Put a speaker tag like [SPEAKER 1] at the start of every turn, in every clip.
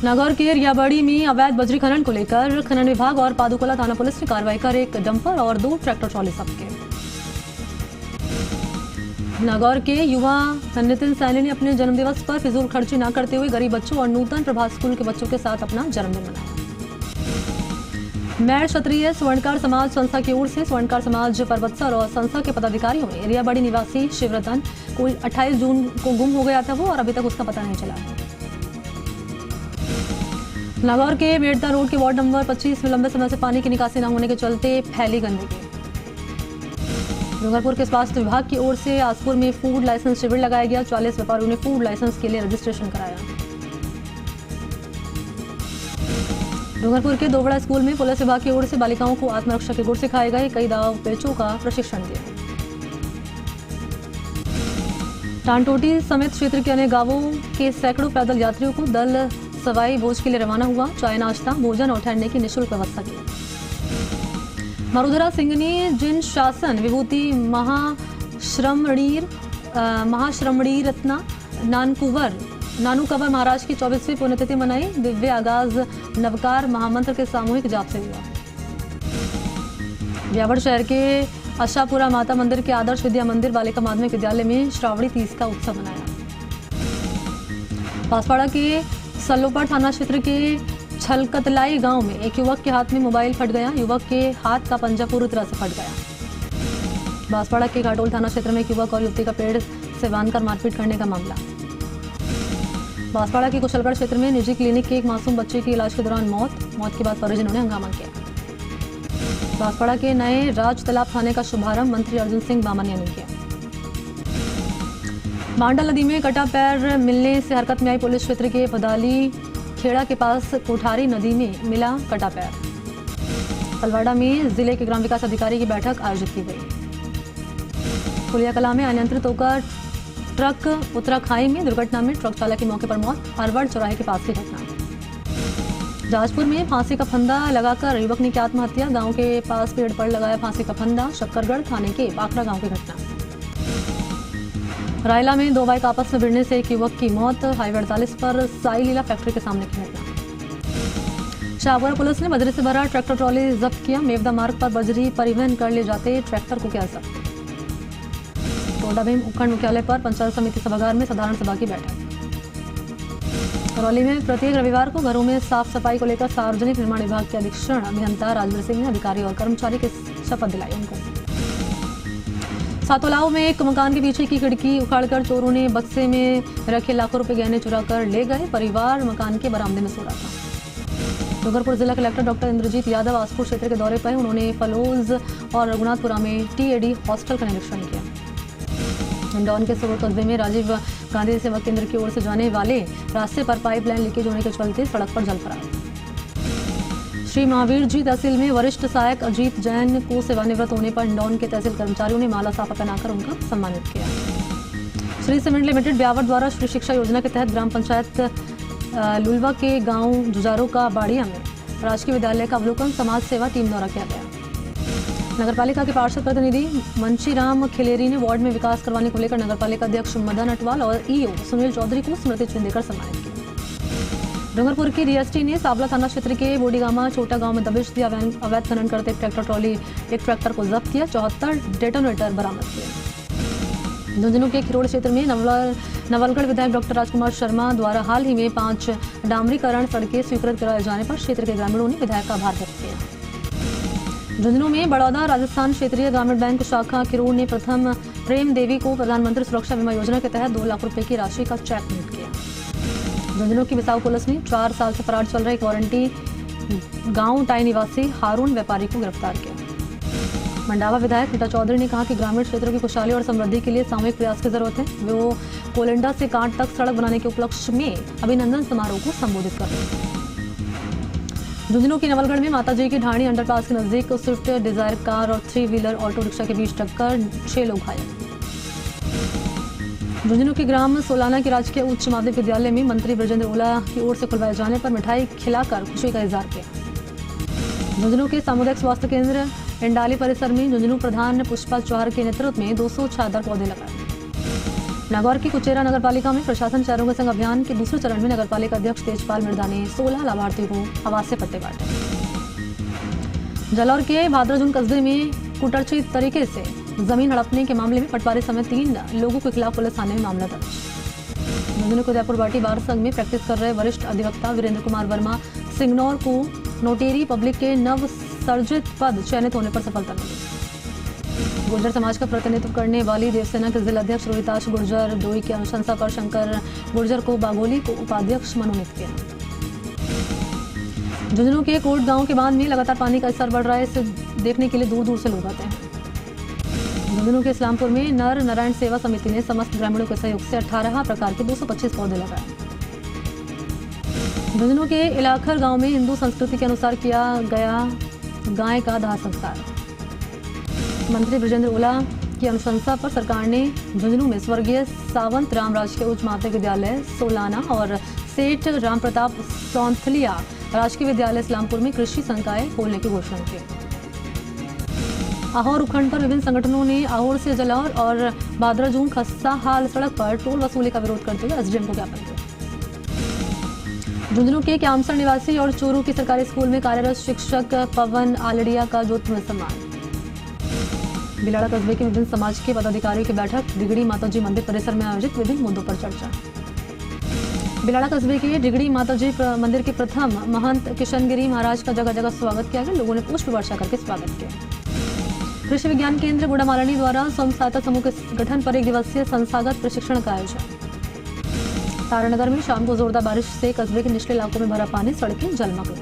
[SPEAKER 1] नागौर के रियाबाड़ी में अवैध बजरी खनन को लेकर खनन विभाग और पादुकोला थाना पुलिस ने कार्रवाई कर एक डंपर और 2 ट्रैक्टर ट्रॉली जब्त किए। नागौर के युवा नितिन सैनी ने अपने जन्मदिवस पर फिजूल खर्ची न करते हुए गरीब बच्चों और नूतन प्रभात स्कूल के बच्चों के साथ अपना जन्मदिन मनाया। मैर क्षत्रिय स्वर्णकार समाज संस्था की ओर से स्वर्णकार समाज परबत्सर और संस्था के पदाधिकारियों ने रियाबाड़ी निवासी शिवरतन कोई 28 जून को गुम हो गया था वो और अभी तक उसका पता नहीं चला। नागौर के मेड़ता रोड के वार्ड नंबर 25 में लंबे समय से पानी की निकासी न होने के चलते फैली गंदगी। डूंगरपुर के स्वास्थ्य विभाग की ओर से आसपुर में फूड लाइसेंस शिविर लगाया गया। 40 व्यापारियों ने फूड लाइसेंस के लिए रजिस्ट्रेशन कराया। डूंगरपुर के दोवड़ा स्कूल में पुलिस विभाग की ओर से बालिकाओं को आत्मरक्षा के गुर सिखाए गए। कई दाव पेचों का प्रशिक्षण दिया। टांटोटी समेत क्षेत्र के अन्य गांवों के सैकड़ों पैदल यात्रियों को दल सवाई भोज के लिए रवाना हुआ। चाय नाश्ता भोजन और ठहरने की निःशुल्क व्यवस्था की। मरुधरा सिंह ने जिन शासन विभूति महाश्रमणी रत्ना नानूकवर महाराज की 24वीं पुण्यतिथि मनाई। दिव्य आगाज नवकार महामंत्र के सामूहिक जाप से हुआ। ब्यावर शहर के आशापुरा माता मंदिर के आदर्श विद्या मंदिर बालिका माध्यमिक विद्यालय में श्रावणी तीज का उत्सव मनाया। बांसवाड़ा के सल्लोपड़ थाना क्षेत्र के छलकतलाई गांव में एक युवक के हाथ में मोबाइल फट गया। युवक के हाथ का पंजा पूरी तरह से फट गया। बांसवाड़ा के घाटोल थाना क्षेत्र में एक युवक और युवती का पेड़ से बांधकर मारपीट करने का मामला। बांसवाड़ा के कुशलगढ़ क्षेत्र में निजी क्लिनिक के एक मासूम बच्चे की इलाज के दौरान मौत के बाद परिजनों ने हंगामा किया। बांसवाड़ा के नए राज तालाब थाने का शुभारंभ मंत्री अर्जुन सिंह बामनिया ने किया। मांडा नदी में कटा पैर मिलने से हरकत में आई पुलिस। क्षेत्र के पदाली खेड़ा के पास कोठारी नदी में मिला कटा पैर। तलवाड़ा में जिले के ग्राम विकास अधिकारी की बैठक आयोजित की गई। पुलिया कला में अनियंत्रित होकर ट्रक उतरा खाई में। दुर्घटना में ट्रक चालक की मौके पर मौत। अरवड़ चौराहे के पास की घटना। जाजपुर में फांसी का फंदा लगाकर युवक ने की आत्महत्या। गांव के पास पेड़ पर लगाया फांसी का फंदा। शक्करगढ़ थाने के बाखरा गांव की घटना। रायला में 2 बाइक आपस में भिड़ने से एक युवक की मौत। हाईवे 48 पर साई लीला फैक्ट्री के सामने की घटना। शाहपुरा पुलिस ने बजरी से भरा ट्रैक्टर ट्रॉली जब्त किया। मेवदा मार्ग पर बजरी परिवहन कर ले जाते ट्रैक्टर को किया जब्त। टोडा भीम उपखंड मुख्यालय पर पंचायत समिति सभागार में साधारण सभा की बैठक। करौली में प्रत्येक रविवार को घरों में साफ सफाई को लेकर सार्वजनिक निर्माण विभाग के अधीक्षण अभियंता राजवीर सिंह ने अधिकारी और कर्मचारी की शपथ दिलाई उनको। सातोलाव में एक मकान के पीछे की खिड़की उखाड़कर चोरों ने बक्से में रखे लाखों रुपए गहने चुरा कर ले गए। परिवार मकान के बरामदे में सो रहा था। डूंगरपुर जिला कलेक्टर डॉक्टर इंद्रजीत यादव आसपुर क्षेत्र के दौरे पर उन्होंने फलोज और रघुनाथपुरा में टीएडी हॉस्टल का निरीक्षण किया। हिंडौन के सुर कस्बे में राजीव गांधी सेवा केंद्र की ओर से जाने वाले रास्ते पर पाइपलाइन लीकेज होने के चलते सड़क पर जल पड़ा। श्री महावीर जी तहसील में वरिष्ठ सहायक अजीत जैन को सेवानिवृत्त होने पर हिंडौन के तहसील कर्मचारियों ने माला साफा पहनाकर उनका सम्मानित किया। श्री सीमेंट लिमिटेड ब्यावर द्वारा श्री शिक्षा योजना के तहत ग्राम पंचायत लुलवा के गांव जुजारो का बाड़िया में राजकीय विद्यालय का अवलोकन समाज सेवा टीम द्वारा किया गया। नगरपालिका के पार्षद प्रतिनिधि मंशीराम खिलेरी ने वार्ड में विकास करवाने को लेकर नगरपालिका अध्यक्ष मदन अटवाल और ईओ सुनील चौधरी को स्मृति चिन्ह देकर सम्मानित किया। डूंगरपुर की डीएसटी ने साबला थाना क्षेत्र के बोडीगामा छोटा गांव में दबिश दिया। अवैध खनन करते एक ट्रैक्टर को जब्त किया। 74 डेटोनेटर बरामद किए। झुंझुनू के खिरोड़ क्षेत्र में नवलगढ़ विधायक डॉक्टर राजकुमार शर्मा द्वारा हाल ही में 5 डामरीकरण सड़कें स्वीकृत कराए जाने पर क्षेत्र के ग्रामीणों ने विधायक का आभार व्यक्त किया। झुंझुनू में बड़ौदा राजस्थान क्षेत्रीय ग्रामीण बैंक शाखा खिरोड़ ने प्रथम प्रेम देवी को प्रधानमंत्री सुरक्षा बीमा योजना के तहत 2 लाख रुपए की राशि का चेक भेंट किया। झुंझुनू की बिसाऊ पुलिस ने 4 साल से फरार चल रहे क्वारंटी गांव टाई निवासी हारून व्यापारी को गिरफ्तार किया। मंडावा विधायक रीटा चौधरी ने कहा कि ग्रामीण क्षेत्रों की खुशहाली और समृद्धि के लिए सामूहिक प्रयास की जरूरत है। वो कोलंडा से कांट तक सड़क बनाने के उपलक्ष्य में अभिनंदन समारोह को संबोधित कर रहे हैं। झुंझुनू की नवलगढ़ में माताजी की ढाणी अंडरपास के नजदीक स्विफ्ट डिजायर कार और 3 व्हीलर ऑटो रिक्शा के बीच टक्कर, 6 लोग घायल। झुंझुनू के ग्राम सोलाना की राजकीय उच्च माध्यमिक विद्यालय में मंत्री ब्रजेंद्र ओला की ओर से खुलवाए जाने पर मिठाई खिलाकर खुशी का इजहार किया। झुंझुनू के सामुदायिक स्वास्थ्य केंद्र इंडाली परिसर में झुंझुनू प्रधान पुष्पा चौहान के नेतृत्व में 200 छायादार पौधे लगाए। नागौर की कुचेरा नगर पालिका में प्रशासन चारों का संग अभियान के दूसरे चरण में नगर पालिका अध्यक्ष तेजपाल मिर्धा ने 16 लाभार्थियों को आवास से पट्टे बांटे। जालौर के भादराजून कस्बे में कुटरची तरीके से जमीन हड़पने के मामले में पटवारी समेत 3 लोगों के खिलाफ पुलिस थाने में मामला दर्ज। झुंझुनू के उदयपुर बाटी बार संघ में प्रैक्टिस कर रहे वरिष्ठ अधिवक्ता वीरेंद्र कुमार वर्मा सिग्नौर को नोटेरी पब्लिक के नव सर्जित पद चयनित होने पर सफलता मिली। गुर्जर समाज का प्रतिनिधित्व करने वाली देवसेना के जिला अध्यक्ष रोहिताश गुर्जर डोई की अनुशंसा पर शंकर गुर्जर को बागोली को उपाध्यक्ष मनोनीत किया। झुंझुनू के कोट गांव के बांध में लगातार पानी का स्तर बढ़ रहा है, इसे देखने के लिए दूर दूर से लोग आते हैं। झुंझुनू के इस्लामपुर में नर नारायण सेवा समिति ने समस्त ग्रामीणों के सहयोग से 18 प्रकार के 225 पौधे लगाए। झुंझुनू के इलाखर गांव में हिंदू संस्कृति के अनुसार किया गया गाय का दाह संस्कार। मंत्री ब्रजेंद्र ओला की अनुशंसा पर सरकार ने झुंझुनू में स्वर्गीय सावंत रामराज के उच्च माध्यमिक विद्यालय सोलाना और सेठ राम प्रताप सौंथलिया राजकीय विद्यालय इस्लामपुर में कृषि संकाय खोलने की घोषणा की। आहोर उपखंड पर विभिन्न संगठनों ने आहोर से जालौर और भादराजून खस्ता हाल सड़क पर टोल वसूली का विरोध करते हुए एसडीएम को ज्ञापन दिया। झुंझुनू के क्यामसर निवासी और चोरू की सरकारी स्कूल में कार्यरत शिक्षक पवन आलड़िया का ज्योतिर्मय सम्मान। बिलाड़ा कस्बे के विभिन्न समाज के पदाधिकारियों की बैठक डिगड़ी माताजी मंदिर परिसर में आयोजित विभिन्न मुद्दों पर चर्चा। बिलाड़ा कस्बे के डिगड़ी माताजी मंदिर के प्रथम महंत किशनगिरी महाराज का जगह जगह स्वागत किया गया। लोगों ने पुष्प वर्षा करके स्वागत किया। कृषि विज्ञान केंद्र गुड़ामालनी द्वारा स्वयं सहायता समूह के गठन पर 1 दिवसीय संस्थागत प्रशिक्षण का आयोजन। तारानगर में शाम को जोरदार बारिश से कस्बे के निचले इलाकों में भरा पानी, सड़कें जलमग्न।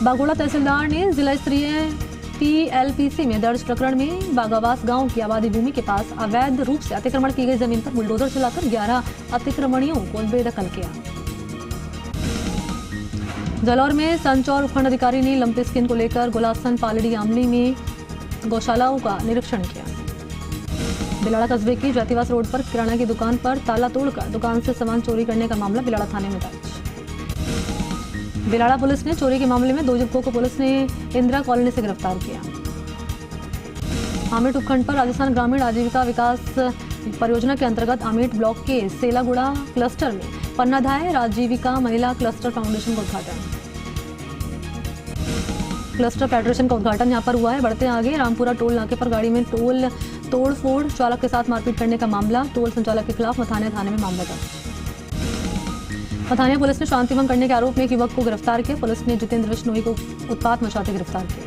[SPEAKER 1] बागोड़ा तहसीलदार ने जिला स्तरीय PLPC में दर्ज प्रकरण में बागावास गांव की आबादी भूमि के पास अवैध रूप से अतिक्रमण की गई जमीन पर बुलडोजर चलाकर 11 अतिक्रमणियों को बेदखल किया। जालौर में संचौर उपखंड अधिकारी ने लंपी स्किन को लेकर गोलासन पालड़ी आमली में गौशालाओं का निरीक्षण किया। बिलाड़ा कस्बे की जातिवास रोड पर किराना की दुकान पर ताला तोड़कर दुकान से सामान चोरी करने का मामला बिलाड़ा थाने में दर्ज। बिलाड़ा पुलिस ने चोरी के मामले में 2 युवकों को पुलिस ने इंदिरा कॉलोनी से गिरफ्तार किया। आमेट उपखंड पर राजस्थान ग्रामीण आजीविका विकास परियोजना के अंतर्गत आमेट ब्लॉक के सेलागुड़ा क्लस्टर में पन्नाधाय राजीविका महिला क्लस्टर फाउंडेशन का उद्घाटन। क्लस्टर फेडरेशन का उद्घाटन यहां पर हुआ है। बढ़ते आगे रामपुरा टोल नाके पर गाड़ी में टोल तोड़फोड़, चालक के साथ मारपीट करने का मामला। टोल संचालक के खिलाफ मथानिया थाने में मामला दर्ज। मथानिया पुलिस ने शांति भंग करने के आरोप में एक युवक को गिरफ्तार किया। पुलिस ने जितेंद्र बिश्नोई को उत्पात मचाते गिरफ्तार किया।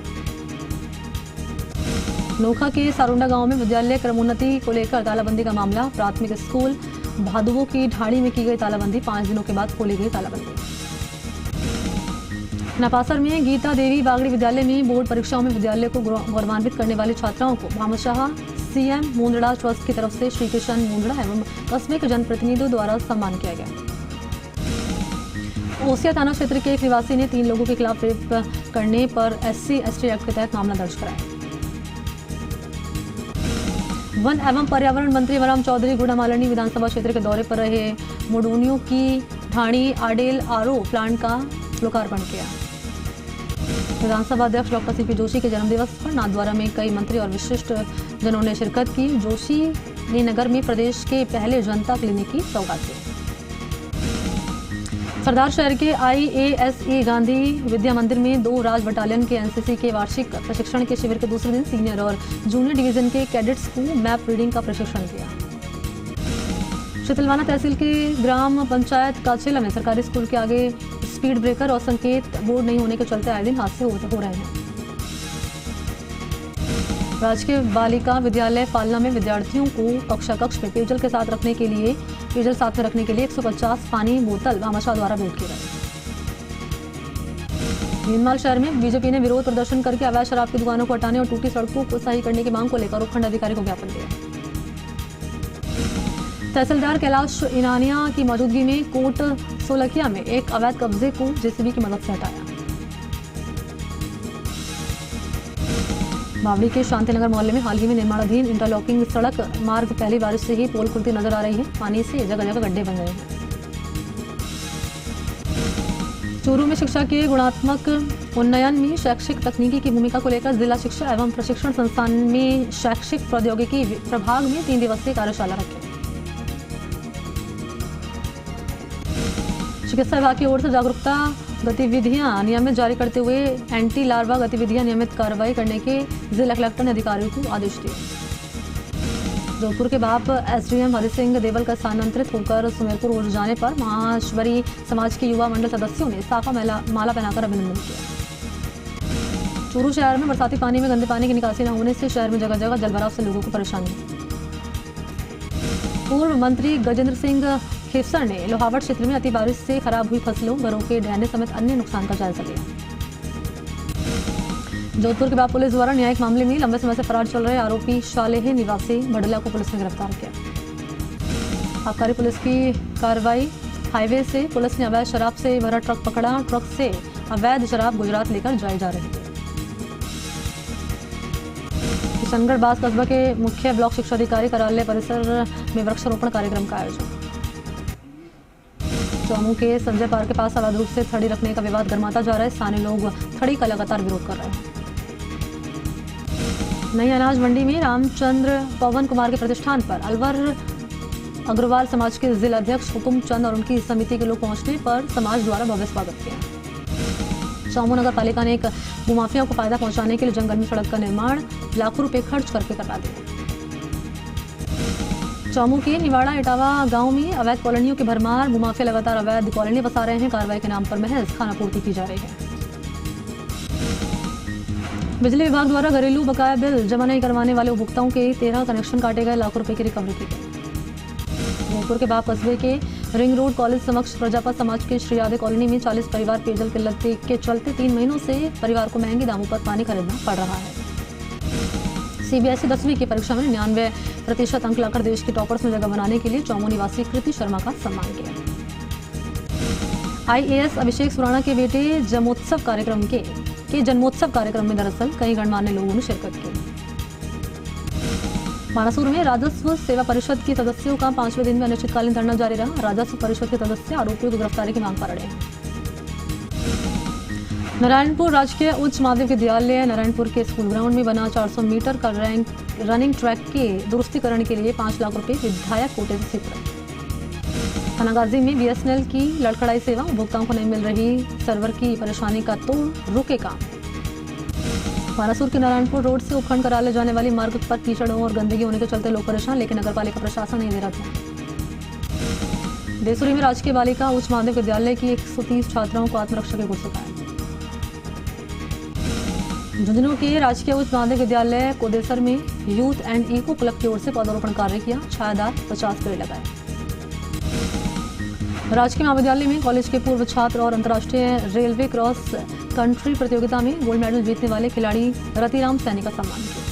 [SPEAKER 1] नोखा के सारुंडा गांव में विद्यालय क्रमोन्नति को लेकर तालाबंदी का मामला। प्राथमिक स्कूल भादुवों की ढाड़ी में की गई तालाबंदी, 5 दिनों के बाद खोली गई तालाबंदी। नपासर में गीता देवी बागड़ी विद्यालय में बोर्ड परीक्षाओं में विद्यालय को गौरवान्वित करने वाली छात्राओं को भामाशाह CM मुंदड़ा ट्रस्ट की तरफ से श्री किशन मुंदड़ा एवं कस्बे के जनप्रतिनिधियों द्वारा सम्मान किया गया। ओसिया थाना क्षेत्र के एक निवासी ने 3 लोगों के खिलाफ रेप करने पर SC/ST एक्ट के तहत मामला दर्ज कराया। वन एवं पर्यावरण मंत्री वराम चौधरी गुड़ामालनी विधानसभा क्षेत्र के दौरे पर रहे। मुडोनियों की ढाणी आडेल RO प्लांट का लोकार्पण किया। विधानसभा अध्यक्ष डॉक्टर CP जोशी के जन्मदिवस पर नाथद्वारा में कई मंत्री और विशिष्ट जनों ने शिरकत की। जोशी ने नगर में प्रदेश के पहले जनता क्लिनिक की सौगात दी। सरदार शहर के IASE गांधी विद्या मंदिर में 2 राज बटालियन के NCC के वार्षिक प्रशिक्षण के शिविर के दूसरे दिन सीनियर और जूनियर डिवीजन के कैडेट्स को मैप रीडिंग का प्रशिक्षण दिया। शितलवाना तहसील के ग्राम पंचायत काछेला में सरकारी स्कूल के आगे स्पीड ब्रेकर और संकेत बोर्ड नहीं होने के चलते आए दिन हादसे हो रहे हैं। राजकीय बालिका विद्यालय फालना में विद्यार्थियों को कक्षा कक्ष में पेयजल के साथ रखने के लिए 150 पानी बोतल भामाशाह द्वारा भेंट की गई। भीनमाल शहर में बीजेपी ने विरोध प्रदर्शन करके अवैध शराब की दुकानों को हटाने और टूटी सड़कों को सही करने की मांग को लेकर उपखंड अधिकारी को ज्ञापन दिया। तहसीलदार कैलाश इनानिया की मौजूदगी में कोट सोलकिया में एक अवैध कब्जे को JCB की मदद से हटाया। बावड़ी के शांतिनगर मोहल्ले में हाल ही में निर्माणाधीन इंटरलॉकिंग सड़क मार्ग पहली बारिश से ही पोल खुलती नजर आ रही है। पानी से जगह जगह गड्ढे बन गए हैं। चूरू में शिक्षा के गुणात्मक उन्नयन में शैक्षिक तकनीकी की भूमिका को लेकर जिला शिक्षा एवं प्रशिक्षण संस्थान में शैक्षिक प्रौद्योगिकी प्रभाग में 3 दिवसीय कार्यशाला रखी। चिकित्सा विभाग की ओर से जागरूकता गतिविधियां नियमित जारी करते हुए एंटी लार्वा गतिविधियां नियमित कार्रवाई करने के जिला कलेक्टर ने अधिकारियों को आदेश दिए। जोधपुर के बाप एसडीएम हरि सिंह देवल का स्थानांतरित होकर सुमेरपुर उड़ जाने पर महाश्वरी समाज के युवा मंडल सदस्यों ने साफा माला पहनाकर अभिनंदन किया। चूरू शहर में बरसाती पानी में गंदे पानी की निकासी न होने से शहर में जगह जगह जलभराव से लोगों को परेशानी। पूर्व मंत्री गजेंद्र सिंह खेसर ने लोहावट क्षेत्र में अति बारिश से खराब हुई फसलों, घरों के ढहने समेत अन्य नुकसान का जायजा लिया। जोधपुर के बाद पुलिस द्वारा न्यायिक मामले में लंबे समय से फरार चल रहे आरोपी शालेह निवासी बडला को पुलिस ने गिरफ्तार किया। आबकारी पुलिस की कार्रवाई। हाईवे से पुलिस ने अवैध शराब से भरा ट्रक पकड़ा। ट्रक से अवैध शराब गुजरात लेकर जाई जा रही थी। किशनगढ़ बास कस्बा के मुख्य ब्लॉक शिक्षा अधिकारी कार्यालय परिसर में वृक्षारोपण कार्यक्रम का आयोजन। चौमू के संजय पार्क के पास अवैध रूप से थड़ी रखने का विवाद गर्माता जा रहा है। स्थानीय लोग थड़ी का लगातार विरोध कर रहे हैं। नई अनाज मंडी में रामचंद्र पवन कुमार के प्रतिष्ठान पर अलवर अग्रवाल समाज के जिला अध्यक्ष हुकुम चंद और उनकी समिति के लोग पहुंचने पर समाज द्वारा भव्य स्वागत किया। चौमू नगर पालिका ने एक भूमाफिया को फायदा पहुंचाने के लिए जंगल में सड़क का निर्माण लाखों रुपए खर्च करके करवा दिया। चौमू के निवाड़ा इटावा गांव में अवैध कॉलोनियों की भरमार। भूमाफिया लगातार अवैध कॉलोनी बसा रहे हैं। कार्रवाई के नाम पर महज खानापूर्ति की जा रही है। बिजली विभाग द्वारा घरेलू बकाया बिल जमा नहीं करवाने वाले उपभोक्ताओं के 13 कनेक्शन काटे गए। लाखों रुपए की रिकवरी की गई। जोधपुर के बाप कस्बे के रिंग रोड कॉलेज समक्ष प्रजापत समाज के श्री यादव कॉलोनी में 40 परिवार पेयजल किल्लत के चलते 3 महीनों से परिवार को महंगे दामों पर पानी खरीदना पड़ रहा है। सीबीएसई 10वीं की परीक्षा में 99% अंक लाकर देश के टॉपर्स में जगह बनाने के लिए चौमू निवासी कृति शर्मा का सम्मान किया। आईएएस अभिषेक सुराणा के बेटे जन्मोत्सव कार्यक्रम में दरअसल कई गणमान्य लोगों ने शिरकत की। मानासूर में राजस्व सेवा परिषद के सदस्यों का 5वें दिन में अनिश्चितकालीन धरना जारी रहा। राजस्व परिषद के सदस्य आरोपियों की गिरफ्तारी की मांग पर अड़े हैं। नारायणपुर राजकीय उच्च माध्यमिक विद्यालय नारायणपुर के स्कूल ग्राउंड में बना 400 मीटर का रनिंग ट्रैक के दुरुस्तीकरण के लिए 5 लाख रुपए विधायक कोटे से स्वीकृत। थानागाजी में बीएसएनएल की लड़खड़ाई सेवा। उपभोक्ताओं को नहीं मिल रही सर्वर की परेशानी का तोड़ रुके काम। मानासूर के नारायणपुर रोड से उपखंड कार्यालय जाने वाली मार्ग पर कीचड़ और गंदगी होने के चलते लोग परेशान, लेकिन नगरपालिका प्रशासन नहीं दे रहा था। देसुरी में राजकीय बालिका उच्च माध्यमिक विद्यालय की 130 छात्राओं को आत्मरक्षा के गुण सिखाए। झुंझुनू के राजकीय उच्च माध्यमिक विद्यालय कोदेसर में यूथ एंड इको क्लब की ओर से पौधारोपण कार्य किया। छायादार 50 पेड़ लगाए। राजकीय महाविद्यालय में कॉलेज के पूर्व छात्र और अंतर्राष्ट्रीय रेलवे क्रॉस कंट्री प्रतियोगिता में गोल्ड मेडल जीतने वाले खिलाड़ी रतिराम सैनी का सम्मान किया।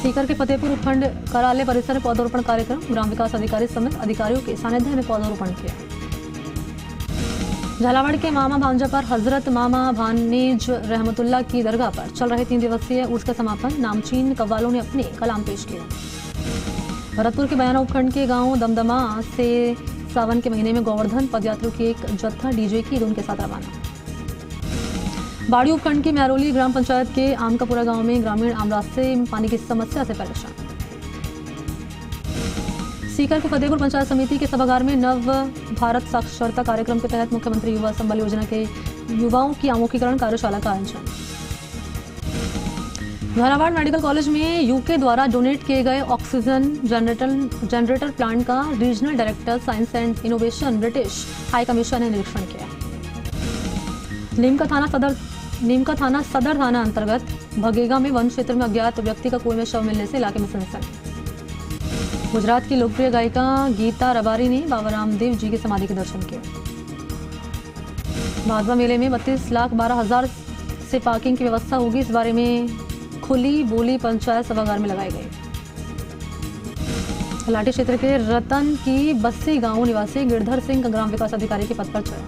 [SPEAKER 1] सीकर के फतेहपुर उपखंड कार्यालय परिसर में पौधारोपण कार्यक्रम। ग्राम विकास अधिकारी समेत अधिकारियों के सानिध्य में पौधारोपण किया। झालावाड़ के मामा भांजा पर हजरत मामा भानेज रहमतुल्लाह की दरगाह पर चल रहे 3 दिवसीय उर्स का समापन। नामचीन कव्वालों ने अपने कलाम पेश किया। भरतपुर के बयाना उपखंड के गांव दमदमा से सावन के महीने में गोवर्धन पदयात्रियों की एक जत्था डीजे की धुन के साथ रवाना। बाड़ी उपखंड की मैरोली ग्राम पंचायत के आमकापुरा गांव में ग्रामीण आम रास्ते में पानी की समस्या से परेशान। सीकर के फतेहपुर पंचायत समिति के सभागार में नव भारत साक्षरता कार्यक्रम के तहत मुख्यमंत्री युवा संबल योजना के युवाओं की आमुखीकरण कार्यशाला का आयोजन। झालावाड़ मेडिकल कॉलेज में यूके द्वारा डोनेट किए गए ऑक्सीजन जनरेटर प्लांट का regional director science and innovation British high commission ने निरीक्षण किया। नीमका थाना सदर थाना अंतर्गत भगेगा में वन क्षेत्र में अज्ञात व्यक्ति का कुएं में शव मिलने से इलाके में सनसनी। गुजरात की लोकप्रिय गायिका गीता रबारी ने बाबा रामदेव जी की समाधि के दर्शन किए। भादवा मेले में 32,12,000 से पार्किंग की व्यवस्था होगी। इस बारे में खुली बोली पंचायत सभागार में लगाई गई। लाठी क्षेत्र के रतन की बस्सी गांव निवासी गिरधर सिंह ग्राम विकास अधिकारी के पद पर चयन।